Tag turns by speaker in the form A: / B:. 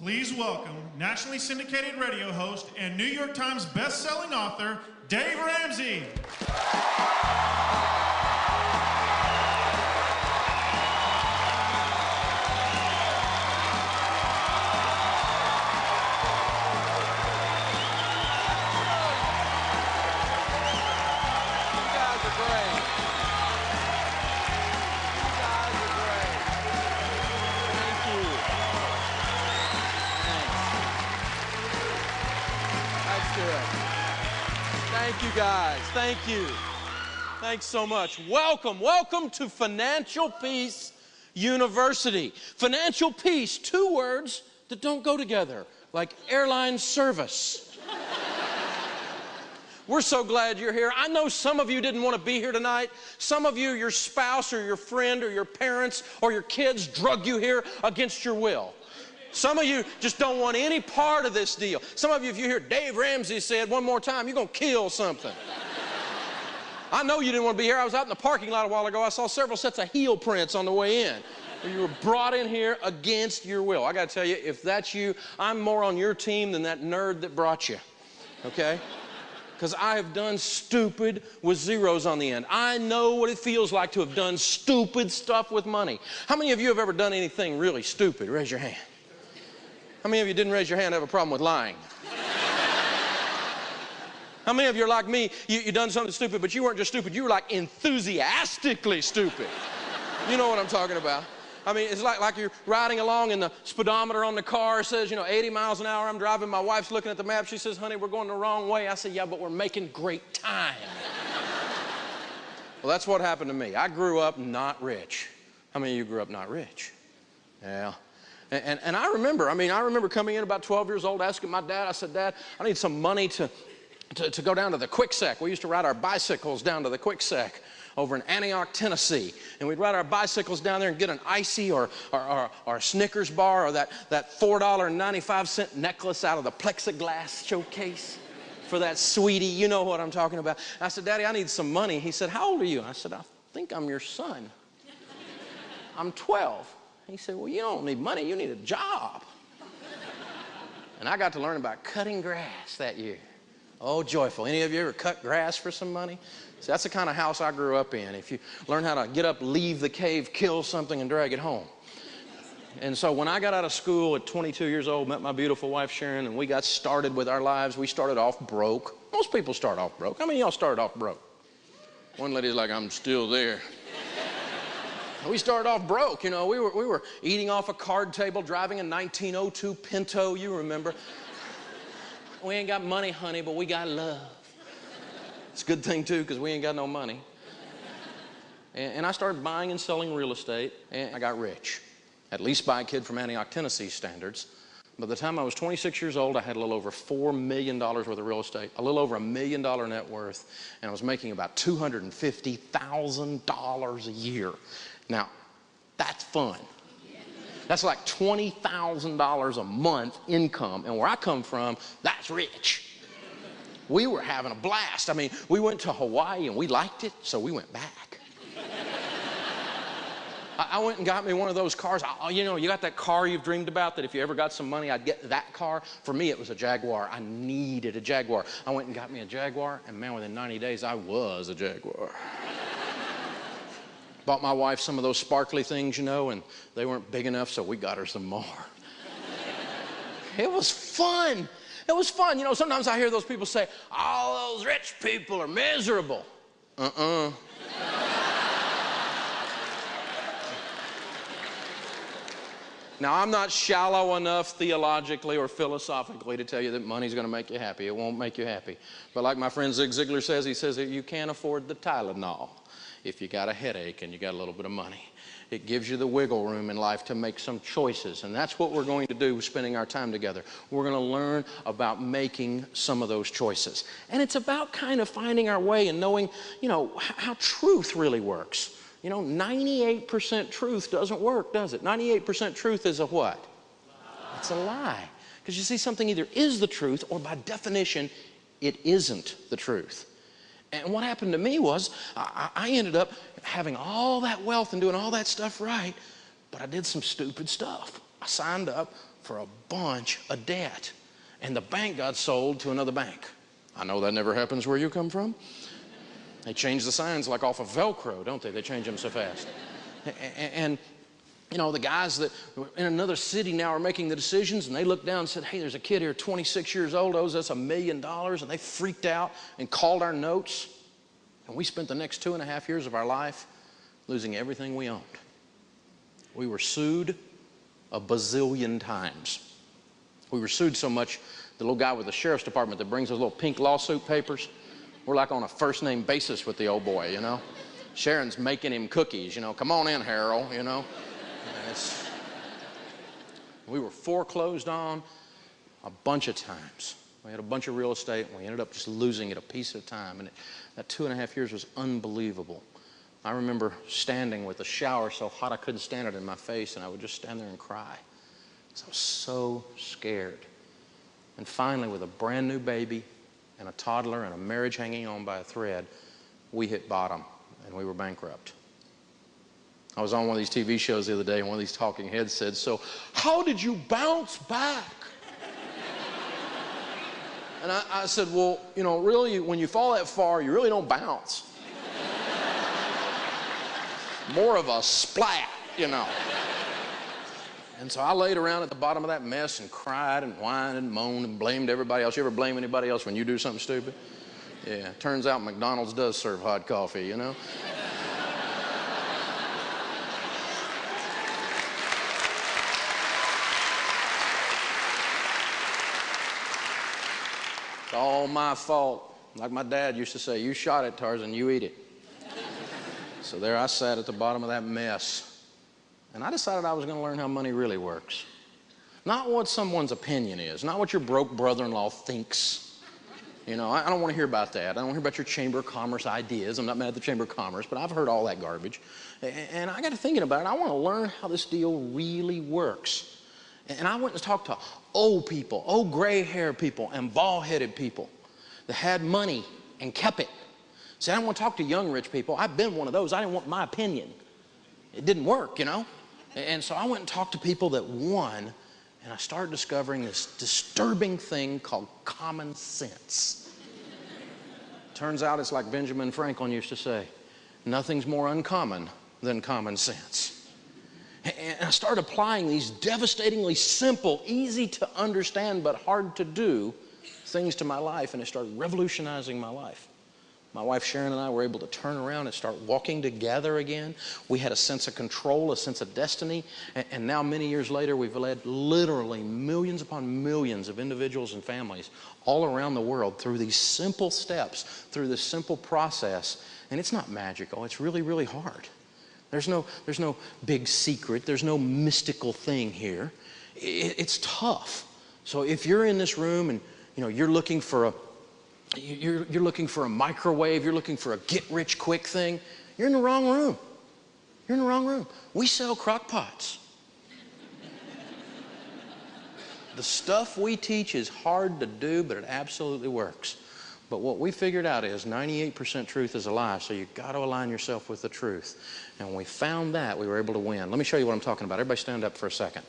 A: Please welcome nationally syndicated radio host and New York Times best-selling author, Dave Ramsey.
B: Thank you, guys. Thank you. Thanks so much. Welcome. Welcome to Financial Peace University. Financial peace, two words that don't go together, like airline service. We're so glad you're here. I know some of you didn't want to be here tonight. Some of you, your spouse or your friend or your parents or your kids drug you here against your will. Some of you just don't want any part of this deal. Some of you, if you hear Dave Ramsey said one more time, you're going to kill something. I know you didn't want to be here. I was out in the parking lot a while ago. I saw several sets of heel prints on the way in. You were brought in here against your will. I got to tell you, if that's you, I'm more on your team than that nerd that brought you, okay? Because I have done stupid with zeros on the end. I know what it feels like to have done stupid stuff with money. How many of you have ever done anything really stupid? Raise your hand. How many of you didn't raise your hand have a problem with lying? How many of you are like me, you done something stupid, but you weren't just stupid, you were like enthusiastically stupid. You know what I'm talking about. I mean, it's like you're riding along and the speedometer on the car says, 80 miles an hour. I'm driving, my wife's looking at the map. She says, honey, we're going the wrong way. I said, yeah, but we're making great time. Well, that's what happened to me. I grew up not rich. How many of you grew up not rich? Yeah. And I remember coming in about 12 years old, asking my dad, I said, Dad, I need some money to go down to the Quicksec. We used to ride our bicycles down to the Quicksec over in Antioch, Tennessee. And we'd ride our bicycles down there and get an icy or a Snickers bar or that $4.95 necklace out of the plexiglass showcase for that sweetie. You know what I'm talking about. I said, Daddy, I need some money. He said, how old are you? I said, I think I'm your son. I'm 12. He said, well, you don't need money, you need a job. And I got to learn about cutting grass that year. Oh, joyful. Any of you ever cut grass for some money? See, that's the kind of house I grew up in. If you learn how to get up, leave the cave, kill something, and drag it home. And so when I got out of school at 22 years old, met my beautiful wife, Sharon, and we got started with our lives, we started off broke. Most people start off broke. How many of y'all started off broke? One lady's like, I'm still there. We started off broke, we were eating off a card table, driving a 1902 Pinto, you remember. We ain't got money, honey, but we got love. It's a good thing, too, because we ain't got no money. And I started buying and selling real estate, and I got rich, at least by a kid from Antioch, Tennessee standards. By the time I was 26 years old, I had a little over $4 million worth of real estate, a little over $1 million net worth, and I was making about $250,000 a year. Now, that's fun. That's like $20,000 a month income. And where I come from, that's rich. We were having a blast. I mean, we went to Hawaii and we liked it, so we went back. I went and got me one of those cars. You got that car you've dreamed about that if you ever got some money, I'd get that car. For me, it was a Jaguar. I needed a Jaguar. I went and got me a Jaguar, and man, within 90 days, I was a Jaguar. Bought my wife some of those sparkly things, and they weren't big enough, so we got her some more. It was fun. It was fun. Sometimes I hear those people say, all those rich people are miserable. Now, I'm not shallow enough theologically or philosophically to tell you that money's going to make you happy. It won't make you happy. But like my friend Zig Ziglar says, he says that you can't afford the Tylenol if you got a headache and you got a little bit of money. It gives you the wiggle room in life to make some choices, and that's what we're going to do spending our time together. We're going to learn about making some of those choices. And it's about kind of finding our way and knowing, how truth really works. 98% truth doesn't work, does it? 98% truth is a what? It's a lie. Because you see, something either is the truth or by definition, it isn't the truth. And what happened to me was I ended up having all that wealth and doing all that stuff right, but I did some stupid stuff. I signed up for a bunch of debt, and the bank got sold to another bank. I know that never happens where you come from. They change the signs like off of Velcro, don't they? They change them so fast. And you know, the guys that in another city now are making the decisions, and they looked down and said, hey, there's a kid here, 26 years old, owes us $1 million, and they freaked out and called our notes. And we spent the next 2.5 years of our life losing everything we owned. We were sued a bazillion times. We were sued so much, the little guy with the sheriff's department that brings those little pink lawsuit papers, we're like on a first name basis with the old boy, you know. Sharon's making him cookies, you know, come on in, Harold, you know. We were foreclosed on a bunch of times. We had a bunch of real estate, and we ended up just losing it a piece at a time. And that 2.5 years was unbelievable. I remember standing with the shower so hot I couldn't stand it in my face, and I would just stand there and cry. I was so scared. And finally, with a brand new baby and a toddler and a marriage hanging on by a thread, we hit bottom, and we were bankrupt. I was on one of these TV shows the other day, and one of these talking heads said, so how did you bounce back? And I said, well, you know, really, when you fall that far, you really don't bounce. More of a splat, you know. And so I laid around at the bottom of that mess and cried and whined and moaned and blamed everybody else. You ever blame anybody else when you do something stupid? Yeah, turns out McDonald's does serve hot coffee, you know. It's all my fault. Like my dad used to say, you shot it, Tarzan, you eat it. So there I sat at the bottom of that mess. And I decided I was going to learn how money really works. Not what someone's opinion is, not what your broke brother-in-law thinks. You know, I don't want to hear about that. I don't want to hear about your Chamber of Commerce ideas. I'm not mad at the Chamber of Commerce, but I've heard all that garbage. And I got to thinking about it. I want to learn how this deal really works. And I went and talked to old people, old gray-haired people and bald-headed people that had money and kept it. See, I didn't want to talk to young rich people. I've been one of those. I didn't want my opinion. It didn't work, you know. And so I went and talked to people that won, and I started discovering this disturbing thing called common sense. Turns out it's like Benjamin Franklin used to say, nothing's more uncommon than common sense. And I started applying these devastatingly simple, easy to understand but hard to do things to my life, and it started revolutionizing my life. My wife Sharon and I were able to turn around and start walking together again. We had a sense of control, a sense of destiny, and now many years later we've led literally millions upon millions of individuals and families all around the world through these simple steps, through this simple process. And it's not magical, it's really, really hard. There's no big secret. There's no mystical thing here. It's tough. So if you're in this room and you know you're looking for a microwave, you're looking for a get-rich-quick thing, you're in the wrong room. You're in the wrong room. We sell crock pots. The stuff we teach is hard to do, but it absolutely works. But what we figured out is 98% truth is a lie, so you've got to align yourself with the truth. And when we found that, we were able to win. Let me show you what I'm talking about. Everybody stand up for a second.